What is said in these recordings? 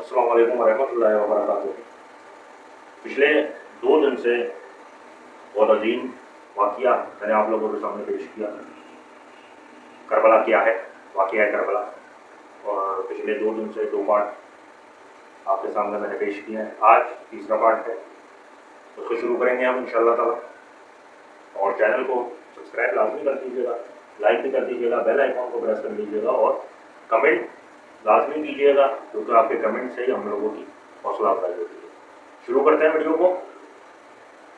السلام علیکم ورحمۃ اللہ وبرکاتہ۔ پچھلے 2 دن سے بہت عظیم واقعہ میں نے آپ لوگوں کے سامنے پیش کیا۔ کربلا کیا ہے، واقعہ ہے کربلا، اور پچھلے 2 دن سے 2 پارٹ آپ کے سامنے میں نے پیش کیا ہے۔ آج تیسرا پارٹ ہے، اس کو شروع کریں گے ہم انشاءاللہ تعالیٰ۔ اور چینل کو سبسکرائب لازمی کر دیجیے گا، لائک بھی کر دیجیے گا، بیل آئیکن کو پریس کر دیجیے گا، اور کمنٹ لازمی کیجیے گا، کیونکہ آپ کے کمنٹ سے ہی ہم لوگوں کی حوصلہ افزائی ہوتی ہے۔ شروع کرتے ہیں ویڈیو کو۔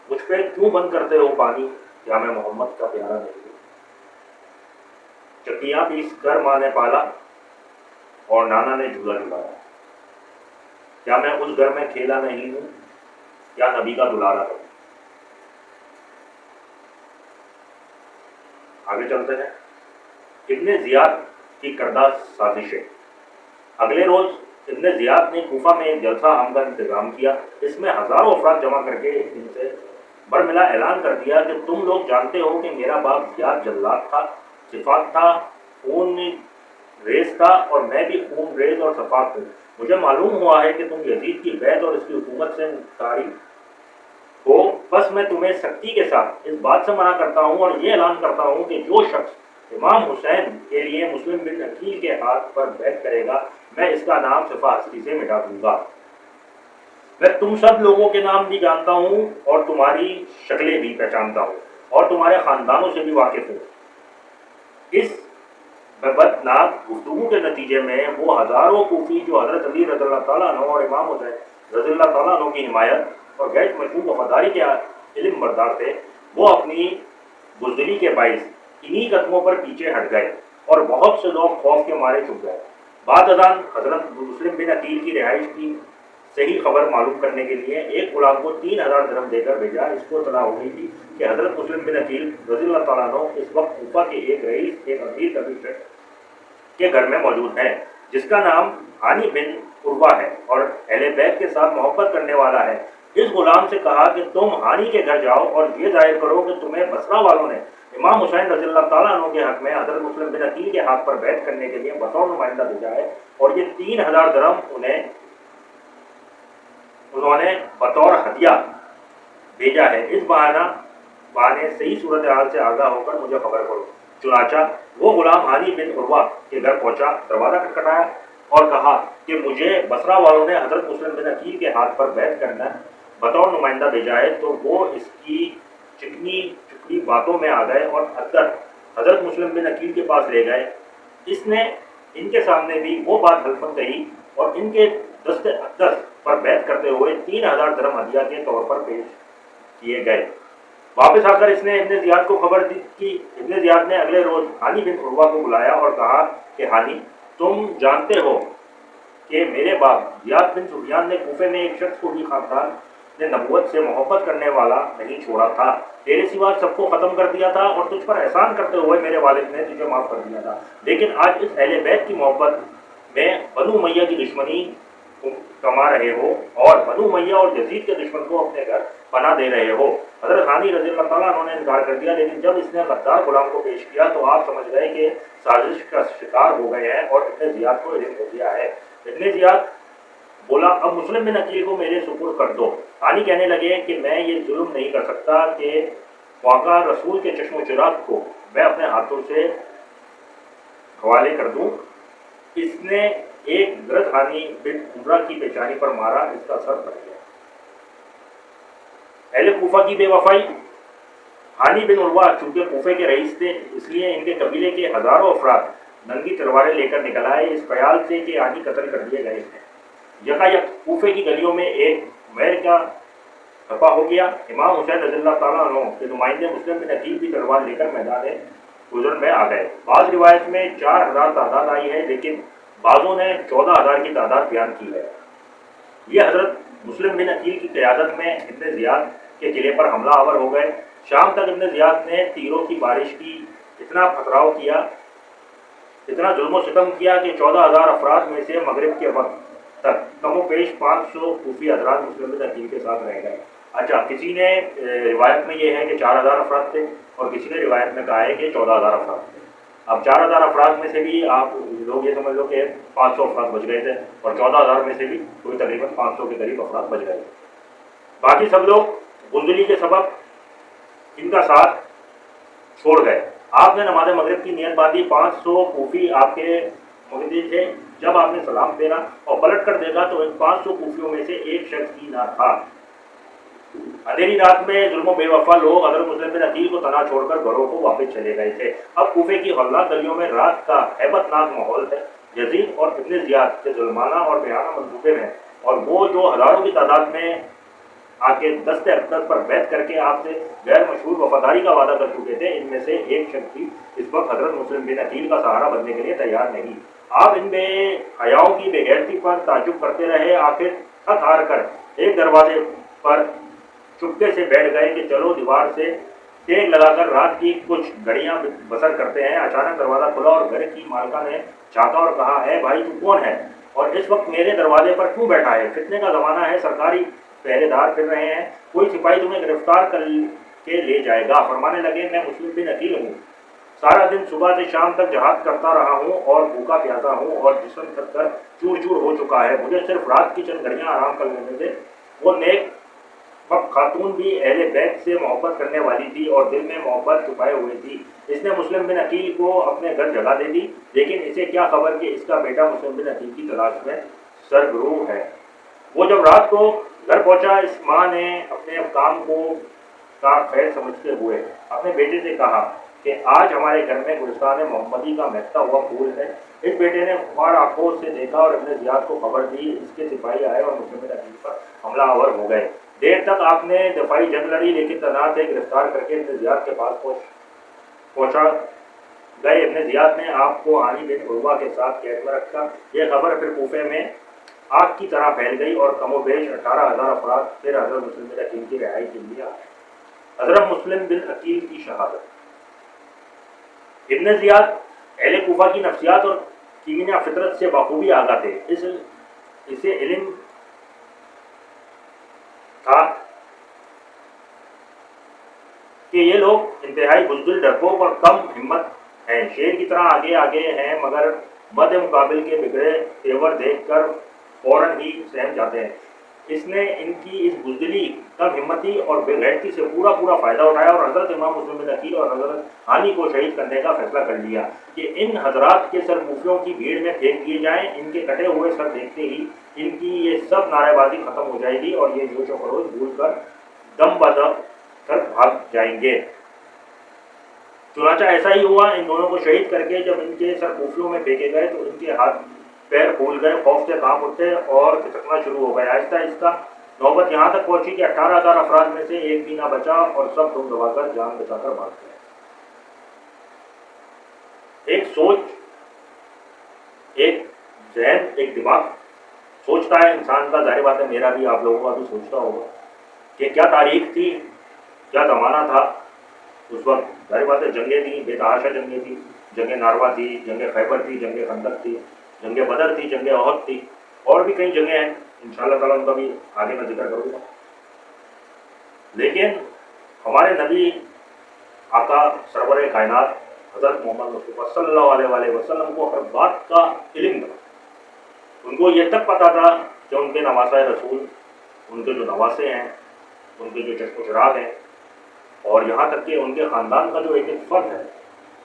مجھ پہ کیوں بند کرتے ہو پانی، کیا میں محمد کا پیارا نہیں ہوں؟ چکیاں پیس کر ماں نے پالا اور نانا نے جھولا جھلایا، کیا میں اس گھر میں کھیلا نہیں ہوں، کیا نبی کا دلارا ہوں؟ آگے چلتے ہیں۔ ابن زیاد کی کردہ سازشیں۔ اگلے روز ابن زیاد نے کوفہ میں ایک جلسہ عام کا انتظام کیا۔ اس میں ہزاروں افراد جمع کر کے ان سے برملا اعلان کر دیا کہ تم لوگ جانتے ہو کہ میرا باپ زیاد جلاد تھا، صفاق تھا، خون ریز تھا، اور میں بھی خون ریز اور صفاق ہوں۔ مجھے معلوم ہوا ہے کہ تم یزید کی بیعت اور اس کی حکومت سے مختاری ہو، بس میں تمہیں سختی کے ساتھ اس بات سے منع کرتا ہوں اور یہ اعلان کرتا ہوں کہ جو شخص امام حسین کے لیے مسلم بن عقیل کے ہاتھ پر بیعت کرے گا، میں اس کا نام صفا ہستی سے مٹا دوں گا۔ میں تم سب لوگوں کے نام بھی جانتا ہوں اور تمہاری شکلیں بھی پہچانتا ہوں اور تمہارے خاندانوں سے بھی واقف ہوں۔ اس بدناک گفتگو کے نتیجے میں وہ ہزاروں کوفی جو حضرت علی رضی اللہ تعالیٰ عنہ اور امام حسین رضی اللہ تعالیٰ عنہ کی حمایت اور غیر مشروط وفاداری کے علم بردار تھے، وہ اپنی بزدلی کے باعث انہی قدموں پر پیچھے ہٹ گئے اور بہت سے لوگ خوف کے مارے چھپ گئے۔ بعد ازاں حضرت مسلم بن عقیل کی رہائش کی صحیح خبر معلوم کرنے کے لیے ایک غلام کو 3000 درہم دے کر بھیجا۔ اس کو اطلاع ہو گئی تھی کہ حضرت مسلم بن عقیل رضی اللہ تعالیٰ عنہ اس وقت کوفہ کے ایک رئیس، ایک امیر قبیلے کے گھر میں موجود ہیں، جس کا نام ہانی بن عروہ ہے اور اہل بیت کے ساتھ محبت کرنے والا ہے۔ اس غلام سے کہا کہ تم ہانی کے گھر جاؤ اور یہ ظاہر کرو کہ تمہیں بصرہ والوں نے امام حسین رضی اللہ تعالیٰ عنہ کے حق میں حضرت مسلم بن عقیل کے ہاتھ پر بیعت کرنے کے لیے بطور نمائندہ بھیجا ہے، اور یہ 3000 درہم انہوں نے بطور ہدیہ بھیجا ہے۔ اس بہانے صحیح صورتحال سے آگاہ ہو کر مجھے خبر کرو۔ چنانچہ وہ غلام ہانی بن عروہ کے گھر پہنچا، دروازہ کھٹکھٹایا اور کہا کہ مجھے بصرہ والوں نے حضرت مسلم بن عقیل کے ہاتھ پر بیعت کرنا بطور نمائندہ بھیجا ہے۔ تو وہ اس کی چکنی چکڑی باتوں میں آ گئے اور اندر حضرت مسلم بن عقیل کے پاس لے گئے۔ اس نے ان کے سامنے بھی وہ بات حلفاً کہی اور ان کے دست اقدس پر بیعت کرتے ہوئے 3000 درہم ہدیہ کے طور پر پیش کیے گئے۔ واپس آ کر اس نے ابن زیاد کو خبر دی کہ ابن زیاد نے اگلے روز ہانی بن عروہ کو بلایا اور کہا کہ ہانی، تم جانتے ہو کہ میرے باپ زیاد بن سفیان نے کوفے میں ایک شخص کو بھی خاندان نے نبوت سے محبت کرنے والا نہیں چھوڑا تھا، تیرے سوا سب کو ختم کر دیا تھا اور تجھ پر احسان کرتے ہوئے میرے والد نے تجھے معاف کر دیا تھا، لیکن آج اس اہل بیت کی محبت میں بنو امیہ کی دشمنی کما رہے ہو اور بنو امیہ اور یزید کے دشمن کو اپنے گھر پناہ دے رہے ہو۔ حضرت ہانی رضی اللہ تعالیٰ عنہ نے انکار کر دیا، لیکن جب اس نے غدار غلام کو پیش کیا تو آپ سمجھ گئے کہ سازش کا شکار ہو گئے ہیں اور ابن زیاد کو علم ہو گیا ہے۔ ابن زیاد بولا، اب مسلم بن عقیل کو میرے سپرد کر دو۔ ہانی کہنے لگے کہ میں یہ ظلم نہیں کر سکتا کہ واقعہ رسول کے چشم و چراغ کو میں اپنے ہاتھوں سے حوالے کر دوں۔ اس نے ایک درد ہانی بن عمرہ کی پیشانی پر مارا، اس کا سر پھٹ گیا۔ اہل کوفہ کی بے وفائی۔ ہانی بن عروہ چونکہ کوفے کے رئیس تھے، اس لیے ان کے قبیلے کے ہزاروں افراد ننگی تلواریں لے کر نکل آئے اس خیال سے کہ ہانی قتل کر دیے گئے ہیں۔ یکایک کوفے کی گلیوں میں ایک میر کا کھپا ہو گیا۔ امام حسین رضی اللہ تعالیٰ عنہ کے نمائندے مسلم بن عقیل بھی تلوار لے کر میدان گزر میں آ گئے۔ بعض روایت میں 4000 تعداد آئی ہے، لیکن بعضوں نے 14000 کی تعداد بیان کی ہے۔ یہ حضرت مسلم بن عقیل کی قیادت میں ابن زیاد کے قلعے پر حملہ آور ہو گئے۔ شام تک ابن زیاد نے تیروں کی بارش کی اتنا پتھراؤ کیا، اتنا ظلم و ستم کیا کہ 14000 افراد میں سے مغرب کے وقت تک کم و بیش 500 کوفی حضرات مسلم بن عقیل کے ساتھ رہ گئے۔ اچھا، کسی نے روایت میں یہ ہے کہ 4000 افراد تھے اور کسی نے روایت میں کہا ہے کہ 14000 افراد تھے۔ اب 4000 افراد میں سے بھی آپ لوگ یہ سمجھ لو کہ 500 افراد بچ گئے تھے، اور 14,000 میں سے بھی کوئی تقریباً 500 کے قریب افراد بچ گئے تھے۔ باقی سب لوگ بزدلی کے سبب ان کا ساتھ چھوڑ گئے۔ آپ نے نماز مغرب کی نیت باندھی، 500 کوفی آپ کے مقتدی تھے۔ جب آپ نے سلام پھیرا اور پلٹ کر دیکھا تو ان 500 کوفیوں میں سے ایک شخص بھی نہ تھا۔ اندھیری رات میں ظلم و بے وفا لوگ حضرت مسلم بن عقیل کو تنہا چھوڑ کر گھروں کو واپس چلے گئے تھے۔ اب کوفے کی ہولناک گلیوں میں رات کا ہیبت ناک ماحول ہے۔ یزید اور ابن زیاد کے ظلمانہ اور بیانہ منصوبے میں، اور وہ جو ہزاروں کی تعداد میں آ کے دست اقدس پر بیعت کر کے آپ سے غیر مشہور وفاداری کا وعدہ کر چکے تھے، ان میں سے ایک شخص بھی اس وقت حضرت مسلم بن عقیل کا سہارا بننے کے لیے تیار نہیں۔ آپ ان بے حیاؤں کی بے غیرتی پر تعجب کرتے رہے۔ آخر تھک ہار کر ایک دروازے پر چپکے سے بیٹھ گئے کہ چلو دیوار سے ٹیک لگا کر رات کی کچھ گھڑیاں بسر کرتے ہیں۔ اچانک دروازہ کھلا اور گھر کی مالکہ نے جھانکا اور کہا، اے بھائی تو کون ہے اور اس وقت میرے دروازے پر کیوں بیٹھا ہے؟ فتنے کا زمانہ ہے، سرکاری پہرے دار پھر رہے ہیں، کوئی سپاہی تمہیں گرفتار کر کے لے جائے گا۔ فرمانے لگے، میں مسلم بن عقیل ہوں، سارا دن صبح سے شام تک جہاد کرتا رہا ہوں اور بھوکا پیاسا ہوں اور جسم تھک کر چور چور ہو چکا ہے، مجھے صرف رات کی چند گھڑیاں آرام کر لینے دے۔ وہ نیک وقت خاتون بھی اہل بیت سے محبت کرنے والی تھی اور دل میں محبت چھپائے ہوئے تھی۔ اس نے مسلم بن عقیل کو اپنے گھر جگہ دے دی، لیکن اسے کیا خبر کہ اس کا بیٹا مسلم بن عقیل کی تلاش میں سرگرم ہے۔ وہ جب رات کو گھر پہنچا، اس ماں نے اپنے کام کو کا خیر سمجھتے ہوئے اپنے بیٹے سے کہا کہ آج ہمارے گھر میں گلستان محمدی کا مہکتا ہوا پھول ہے۔ اس بیٹے نے خمار آنکھوں سے دیکھا اور ابن زیاد کو خبر دی۔ اس کے سپاہی آئے اور مسلم بن عقیل پر حملہ آور ہو گئے۔ دیر تک آپ نے دفاعی جنگ لڑی، لیکن تنہا تھے، گرفتار کر کے ابن زیاد کے پاس پہنچا گئے۔ ابن زیاد نے آپ کو عانی بن عروہ کے ساتھ قید میں رکھا۔ یہ خبر پھر کوفے میں آگ کی طرح پھیل گئی اور کم و بیش 18,000 افراد پھر حضرت مسلم بن عقیل کی رہائی کے لیے آئے۔ حضرت مسلم بن عقیل کی شہادت۔ ابن زیاد اہل کوفہ کی نفسیات اور کیمیا فطرت سے بخوبی آگاہ تھے۔ اسے علم تھا کہ یہ لوگ انتہائی بزدل، ڈرپوک اور کم ہمت ہیں، شیر کی طرح آگے آگے ہیں مگر مد مقابل کے بگڑے تیور دیکھ کر فوراً ہی سہم جاتے ہیں۔ اس نے ان کی اس بزدلی، کم ہمتی اور بے غیرتی سے پورا فائدہ اٹھایا اور حضرت امام مسلم بن عقیل اور حضرت عانی کو شہید کرنے کا فیصلہ کر لیا کہ ان حضرات کے سر کوفیوں کی بھیڑ میں پھینک دیے جائیں۔ ان کے کٹے ہوئے سر دیکھتے ہی ان کی یہ سب نعرے بازی ختم ہو جائے گی اور یہ جوش و خروش بھول کر دم بدم کر بھاگ جائیں گے۔ چنانچہ ایسا ہی ہوا۔ ان دونوں کو شہید کر کے جب ان کے سر کوفیوں میں پھینکے گئے تو ان کے ہاتھ پیر پھول گئے، خوف سے کانپ اٹھتے اور کھسکنا شروع ہو گئے۔ آہستہ آہستہ نوبت یہاں تک پہنچی کہ 18,000 افراد میں سے ایک بھی نہ بچا اور سب دم دبا کر جان بچا کر بھاگ گئے۔ ایک سوچ، ایک ذہن، ایک دماغ سوچتا ہے انسان کا، ظاہر بات ہے میرا بھی، آپ لوگوں کا بھی سوچتا ہوگا کہ کیا تاریخ تھی، کیا زمانہ تھا اس وقت۔ ظاہر بات ہے جنگیں تھیں، بے تحاشا جنگیں تھیں، جنگ ناروا تھی، جنگ خیبر تھی، جنگ خندق تھی، جنگ بدر تھی، جنگ احد تھی، اور بھی کئی جنگیں ہیں، انشاءاللہ تعالیٰ ان کا بھی آگے میں ذکر کروں گا۔ لیکن ہمارے نبی آقا سرور کائنات حضرت محمد مصطفیٰ صلی اللہ علیہ وآلہ وسلم کو ہر بات کا علم تھا۔ ان کو یہ تک پتا تھا کہ ان کے نواسۂ رسول، ان کے جو نواسے ہیں، ان کے جو چشم و چراغ ہیں، اور یہاں تک کہ ان کے خاندان کا جو ایک فرد ہے،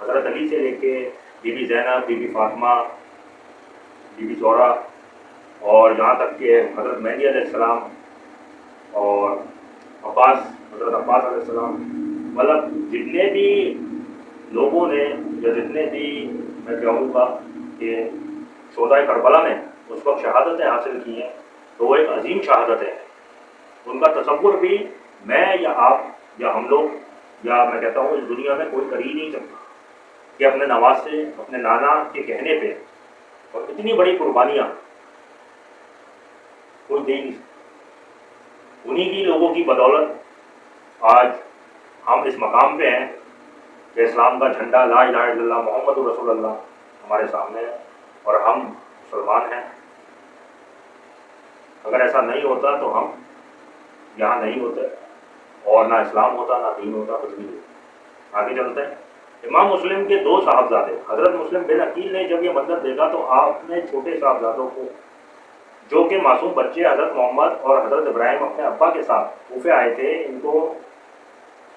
حضرت علی سے لے کے Bibi Zainab, Bibi Fatima, Bibi Zahra, اور یہاں تک کہ حضرت مہدی علیہ السلام اور عباس، حضرت عباس علیہ السلام، مطلب جتنے بھی لوگوں نے یا جتنے بھی میں کہوں گا کہ شہدائے کربلا نے اس وقت شہادتیں حاصل کی ہیں، تو وہ ایک عظیم شہادتیں ہیں۔ ان کا تصور بھی میں یا آپ یا ہم لوگ یا میں کہتا ہوں اس دنیا میں کوئی کر ہی نہیں سکتا کہ اپنے نواسے، اپنے نانا کے کہنے پہ اور اتنی بڑی قربانیاں کوئی دے نہیں سکتا۔ انہی کی لوگوں کی بدولت آج ہم اس مقام پہ ہیں کہ اسلام کا جھنڈا لا الہ الا اللہ محمد رسول اللہ ہمارے سامنے ہے اور ہم مسلمان ہیں۔ اگر ایسا نہیں ہوتا تو ہم یہاں نہیں ہوتے، اور نہ اسلام ہوتا، نہ دین ہوتا، کچھ بھی نہیں۔ آگے چلتے ہیں۔ امام مسلم کے دو صاحبزادے حضرت مسلم بن عقیل نے جب یہ منظر دیکھا تو آپ نے چھوٹے صاحبزادوں کو جو کہ معصوم بچے حضرت محمد اور حضرت ابراہیم اپنے ابا کے ساتھ کوفے آئے تھے ان کو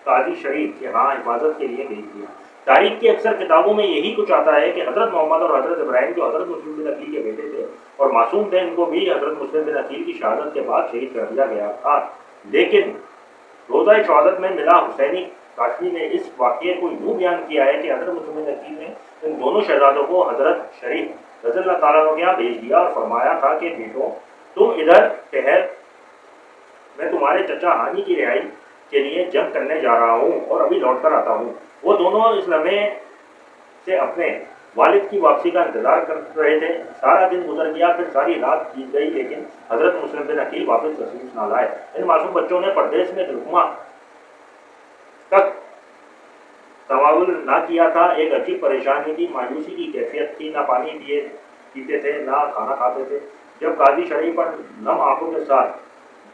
قاضی شریف کے ہاں حفاظت کے لیے بھیج دیا۔ تاریخ کی اکثر کتابوں میں یہی کچھ آتا ہے کہ حضرت محمد اور حضرت ابراہیم جو حضرت مسلم بن عقیل کے بیٹے تھے اور معصوم تھے ان کو بھی حضرت مسلم بن عقیل کی شہادت کے بعد شہید کر دیا گیا تھا، لیکن روزہ شہادت میں ملا حسینی کاشمی نے اس واقعے کو یوں بیان کیا ہے کہ حضرت مسلم بن عقیل نے ان دونوں شہزادوں کو حضرت شریف رضی اللہ تعالیٰ عنہ کے یہاں بھیج دیا اور فرمایا تھا کہ بیٹوں تم ادھر ٹھہر، میں تمہارے چچا ہانی کی رہائی کے لیے جنگ کرنے جا رہا ہوں اور ابھی لوٹ کر آتا ہوں۔ وہ دونوں اس لمحے سے اپنے والد کی واپسی کا انتظار کر رہے تھے۔ سارا دن گزر گیا، پھر ساری رات بیت گئی، لیکن حضرت مسلم بن عقیل واپس تشریف نہ لائے۔ ان معصوم بچوں نے پردیس میں لقمہ تک تناول نہ کیا تھا۔ ایک عجیب پریشانی تھی، مایوسی کی کیفیت تھی، نہ پانی پیتے تھے نہ کھانا کھاتے تھے۔ جب قاضی شریف پر نم آنکھوں کے ساتھ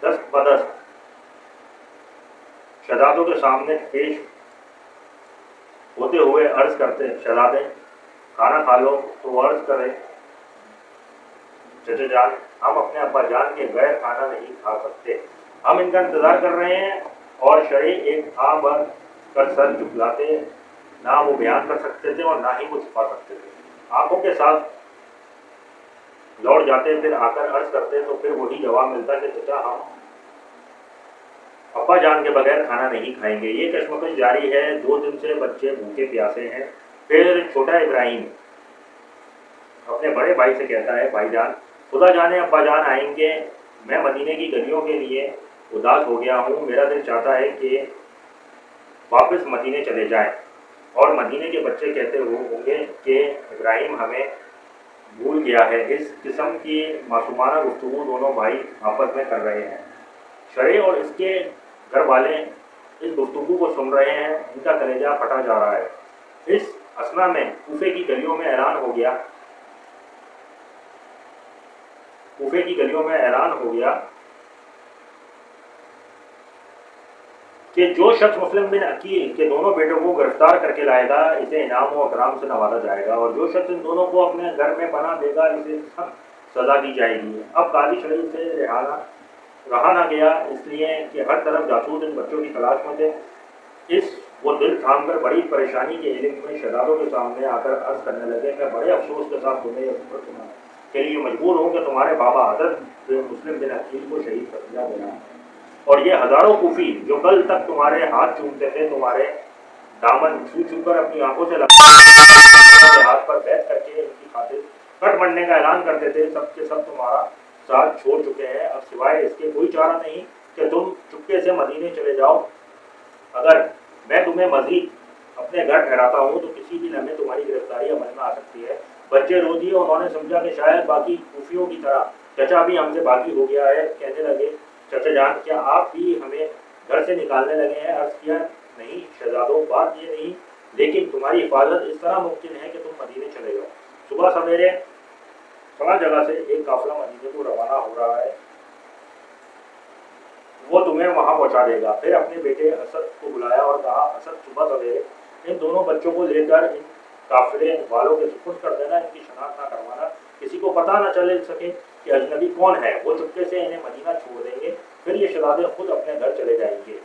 دست بدست شہزادوں کے سامنے پیش ہوتے ہوئے عرض کرتے، شہزادے کھانا کھا لو، تو وہ عرض کرے، چچا جان ہم اپنے ابا جان کے غیر کھانا نہیں کھا سکتے، ہم ان کا انتظار کر رہے ہیں۔ اور شرح ایک آ بر کر سر جھکلاتے، نہ وہ بیان کر سکتے تھے اور نہ ہی وہ چھپا سکتے تھے۔ آنکھوں کے ساتھ لوٹ جاتے، پھر آ کر عرض کرتے تو پھر وہی جواب ملتا کہ چچا ہم ابا جان کے بغیر کھانا نہیں کھائیں گے۔ یہ کشمکش جاری ہے، 2 دن سے بچے بھوکے پیاسے ہیں۔ پھر چھوٹا ابراہیم اپنے بڑے بھائی سے کہتا ہے، بھائی جان خدا جانے ابا جان آئیں گے، میں مدینے کی گلیوں کے لیے اداس ہو گیا ہوں، میرا دل چاہتا ہے کہ واپس مدینے چلے جائیں۔ اور مدینے کے بچے کہتے ہوں گے کہ ابراہیم ہمیں بھول گیا ہے۔ اس قسم کی معصومانہ گفتگو دونوں بھائی آپس میں کر رہے ہیں۔ شرح اور اس کے گھر والے اس گفتگو کو سن رہے ہیں، ان کا کلیجہ پھٹا جا رہا ہے۔ اس اثنا میں کوفے کی گلیوں میں اعلان ہو گیا کہ جو شخص مسلم بن عقیل کے دونوں بیٹوں کو گرفتار کر کے لائے گا اسے انعام و اکرام سے نوازا جائے گا، اور جو شخص ان دونوں کو اپنے گھر میں پناہ دے گا اسے سخت سزا دی جائے گی۔ اب قاضی شریف سے رہا نہ گیا، اس لیے کہ ہر طرف جاسوس ان بچوں کی تلاش میں تھے۔ وہ دل تھام کر بڑی پریشانی کے علم میں شہزادوں کے سامنے آ کر عرض کرنے لگے، میں بڑے افسوس کے ساتھ تمہیں یہ خبر سنانے کے لیے مجبور ہوں کہ تمہارے بابا حضرت مسلم بن عقیل کو شہید کر دیا گیا، اور یہ ہزاروں کوفی جو کل تک تمہارے ہاتھ چومتے تھے، تمہارے دامن چھو کر اپنی آنکھوں سے ہاتھ پر بیٹھ کر کے ان کی خاطر کٹ بڑھنے کا اعلان کرتے تھے، سب کے سب تمہارا ساتھ چھوڑ چکے ہیں۔ اب سوائے اس کے کوئی چارہ نہیں کہ تم چپکے سے مدینے چلے جاؤ۔ اگر میں تمہیں مزید اپنے گھر ٹھہراتا ہوں تو کسی بھی لمحے تمہاری گرفتاری عمل میں آ سکتی ہے۔ بچے رو دیے، انہوں نے سمجھا کہ شاید باقی کوفیوں کی طرح چچا بھی ہم سے باقی ہو گیا ہے۔ کہنے لگے، چچا جان کیا آپ بھی ہمیں گھر سے نکالنے لگے ہیں؟ عرض کیا، نہیں شہزادوں، بات یہ نہیں، لیکن تمہاری حفاظت اس طرح ممکن ہے کہ تم مدینے چلے جاؤ۔ صبح سویرے فلاں جگہ سے ایک قافلہ مدینے کو روانہ ہو رہا ہے، وہ تمہیں وہاں پہنچا دے گا۔ پھر اپنے بیٹے اسد کو بلایا اور کہا، اسد صبح سویرے ان دونوں بچوں کو لے کر ان قافلے والوں کے سپرد کر دینا، ان کی شناخت نہ کروانا، کسی کو پتہ نہ چلے سکے کہ اجنبی کون ہے۔ وہ چپکے سے انہیں مدینہ چھوڑ دیں گے، پھر یہ شہزادے خود اپنے گھر چلے جائیں گے۔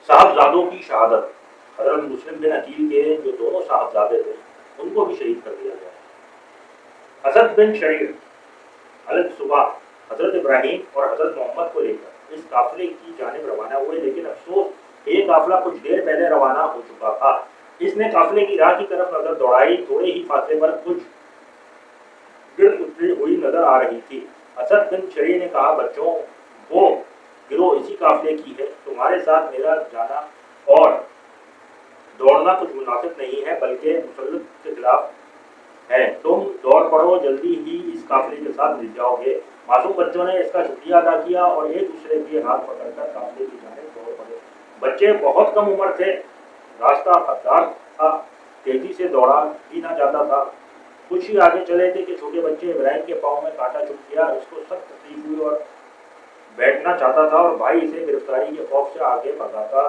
صاحبزادوں کی شہادت۔ حضرت مسلم بن عقیل کے جو دونوں صاحبزادے تھے ان کو بھی شہید کر دیا گیا۔ اسد بن شریف الگ صبح حضرت ابراہیم اور حضرت محمد کو لے کر اس قافلے کی جانب روانہ ہوئے، لیکن افسوس ایک قافلہ کچھ دیر پہلے روانہ ہو چکا تھا۔ اس نے قافلے کی راہ کی طرف نظر دوڑائی، تھوڑے ہی فاصلے پر کچھ گرد اتری ہوئی نظر آ رہی تھی۔ اسد بن شریف نے کہا، بچوں وہ گروہ اسی قافلے کی ہے، تمہارے ساتھ میرا جانا اور دوڑنا کچھ مناسب نہیں ہے بلکہ مسلط کے خلاف ہے، تم دوڑ پڑو، جلدی ہی اس قافلے کے ساتھ مل جاؤ گے۔ معصوم بچوں نے اس کا شکریہ ادا کیا اور ایک دوسرے کے ہاتھ پکڑ کر قافلے کی جانب دوڑ پڑے۔ بچے بہت کم عمر تھے، راستہ خطرناک تھا، تیزی سے دوڑا بھی نہ جاتا تھا۔ کچھ ہی آگے چلے تھے کہ چھوٹے بچے ابراہیم کے پاؤں میں کانٹا چبھ گیا، اس کو سخت تکلیف ہوئی اور بیٹھنا چاہتا تھا، اور بھائی اسے گرفتاری کے خوف سے آگے بھگاتا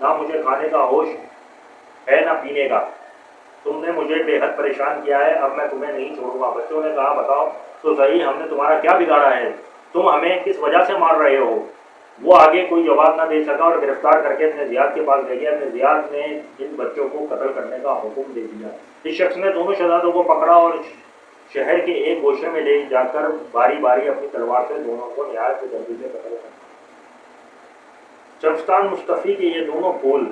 نہ مجھے کھانے کا ہوش ہے نہ پینے کا، تم نے مجھے بے حد پریشان کیا ہے، اب میں تمہیں نہیں چھوڑوں گا۔ بچوں نے کہا بتاؤ تو صحیح، ہم نے تمہارا کیا بگاڑا ہے، تم ہمیں کس وجہ سے مار رہے ہو؟ وہ آگے کوئی جواب نہ دے سکا اور گرفتار کر کے ابن زیاد کے پاس لے گیا۔ ابن زیاد نے ان بچوں کو قتل کرنے کا حکم دے دیا۔ اس شخص نے دونوں شہزادوں کو پکڑا اور شہر کے ایک گوشے میں لے جا کر باری باری اپنی تلوار سے دونوں کو نہایت بےدردی سے قتل کر۔ چرستان مصطفی کے یہ دونوں پھول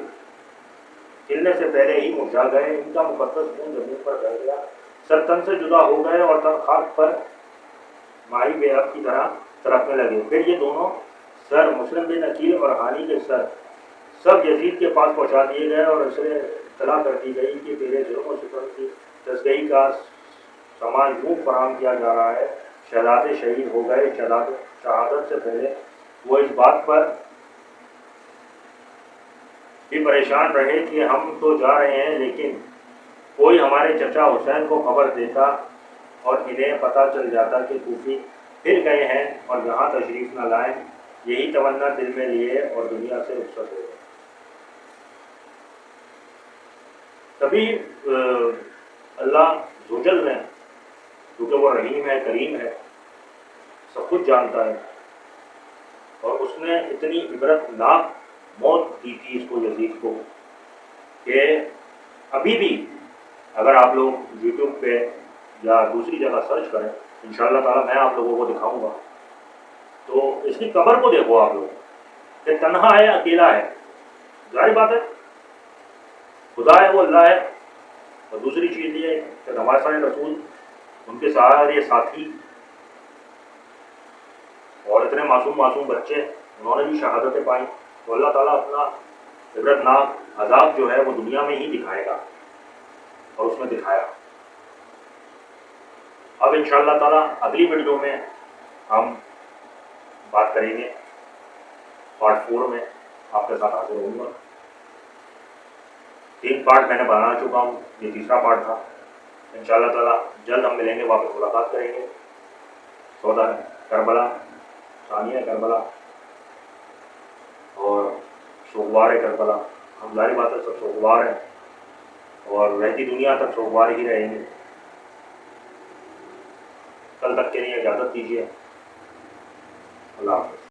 کھلنے سے پہلے ہی مرجھا گئے، ان کا مقدس خون زمین پر بہہ گیا، سر تن سے جدا ہو گئے اور تن خاک پر ماہی بے اب کی طرح تڑپنے لگے۔ پھر یہ دونوں سر، مسلم بن عقیل اور ہانی کے سر، سب یزید کے پاس پہنچا دیے گئے اور اسے اطلاع کر دی گئی کہ تیرے جرم و ستم کی تسگئی کا سامان یوں فراہم کیا جا رہا ہے۔ شہزادے شہید ہو گئے۔ شہادت سے پہلے وہ اس بات پر بھی پریشان رہے کہ ہم تو جا رہے ہیں، لیکن کوئی ہمارے چچا حسین کو خبر دیتا اور انہیں پتہ چل جاتا کہ کوفی پھر گئے ہیں اور یہاں تشریف نہ لائیں۔ یہی تمنا دل میں لیے اور دنیا سے رخصت ہو گئے۔ تبھی اللہ ذوالجلال نے، کیونکہ وہ رحیم ہے، کریم ہے، سب کچھ جانتا ہے، اور اس نے اتنی عبرت ناک موت دی تھی اس کو، یزید کو، کہ ابھی بھی اگر آپ لوگ یوٹیوب پہ یا دوسری جگہ سرچ کریں، انشاءاللہ تعالیٰ میں آپ لوگوں کو دکھاؤں گا، تو اس کی قبر کو دیکھو آپ لوگ کہ تنہا ہے، اکیلا ہے۔ ظاہر بات ہے خدا ہے، وہ اللہ ہے، اور دوسری چیز یہ ہے کہ ہمارے سارے رسول، ان کے سارے ساتھی اور اتنے معصوم بچے، انہوں نے بھی شہادتیں پائیں، تو اللہ تعالیٰ اپنا عبرتناک عذاب جو ہے وہ دنیا میں ہی دکھائے گا، اور اس میں دکھایا۔ اب انشاءاللہ تعالیٰ اگلی ویڈیو میں ہم بات کریں گے، پارٹ 4 میں آپ کے ساتھ حاضر ہوں گا۔ 3 پارٹ میں نے بنا چکا ہوں، یہ تیسرا پارٹ تھا۔ انشاءاللہ تعالیٰ جلد ہم ملیں گے، واپس ملاقات کریں گے۔ سودا کربلا، ثانیہ کربلا اور سوگوار کربلا، ہم ظاہر بات ہے سب سوگوار ہیں، اور رہتی دنیا تک سوگوار ہی رہیں گے۔ کل تک کے لیے اجازت دیجیے، اللہ حافظ۔